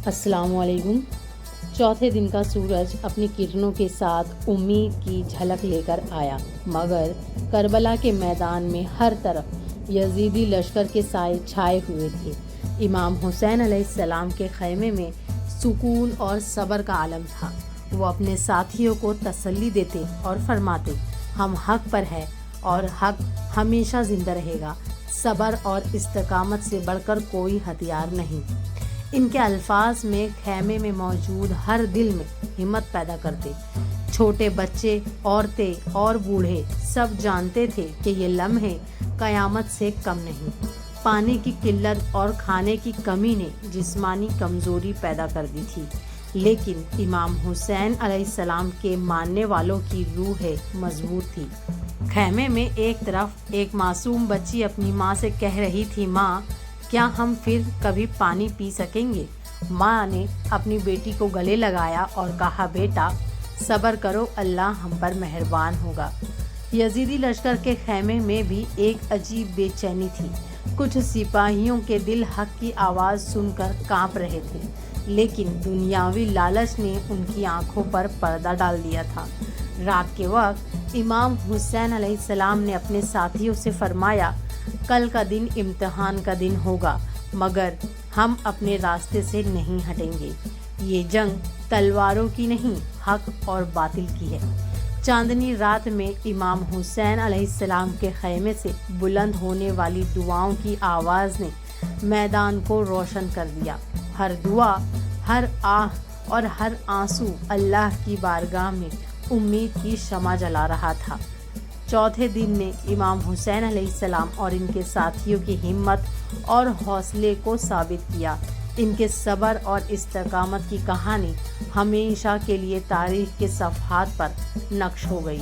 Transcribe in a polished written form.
السلام علیکم۔ چوتھے دن کا سورج اپنی کرنوں کے ساتھ امید کی جھلک لے کر آیا، مگر کربلا کے میدان میں ہر طرف یزیدی لشکر کے سائے چھائے ہوئے تھے۔ امام حسین علیہ السلام کے خیمے میں سکون اور صبر کا عالم تھا۔ وہ اپنے ساتھیوں کو تسلی دیتے اور فرماتے، ہم حق پر ہیں اور حق ہمیشہ زندہ رہے گا۔ صبر اور استقامت سے بڑھ کر کوئی ہتھیار نہیں۔ ان کے الفاظ میں خیمے میں موجود ہر دل میں ہمت پیدا کرتے۔ چھوٹے بچے، عورتیں اور بوڑھے سب جانتے تھے کہ یہ لمحے قیامت سے کم نہیں۔ پانی کی قلت اور کھانے کی کمی نے جسمانی کمزوری پیدا کر دی تھی، لیکن امام حسین علیہ السلام کے ماننے والوں کی روح مضبوط تھی۔ خیمے میں ایک طرف ایک معصوم بچی اپنی ماں سے کہہ رہی تھی، ماں کیا ہم پھر کبھی پانی پی سکیں گے؟ ماں نے اپنی بیٹی کو گلے لگایا اور کہا، بیٹا صبر کرو، اللہ ہم پر مہربان ہوگا۔ یزیدی لشکر کے خیمے میں بھی ایک عجیب بے چینی تھی۔ کچھ سپاہیوں کے دل حق کی آواز سن کر کانپ رہے تھے، لیکن دنیاوی لالچ نے ان کی آنکھوں پر پردہ ڈال دیا تھا۔ رات کے وقت امام حسین علیہ السلام نے اپنے ساتھیوں سے فرمایا، کل کا دن امتحان کا دن ہوگا، مگر ہم اپنے راستے سے نہیں ہٹیں گے۔ یہ جنگ تلواروں کی نہیں، حق اور باطل کی ہے۔ چاندنی رات میں امام حسین علیہ السلام کے خیمے سے بلند ہونے والی دعاؤں کی آواز نے میدان کو روشن کر دیا۔ ہر دعا، ہر آہ اور ہر آنسو اللہ کی بارگاہ میں امید کی شمع جلا رہا تھا۔ چوتھے دن نے امام حسین علیہ السلام اور ان کے ساتھیوں کی ہمت اور حوصلے کو ثابت کیا۔ ان کے صبر اور استقامت کی کہانی ہمیشہ کے لیے تاریخ کے صفحات پر نقش ہو گئی۔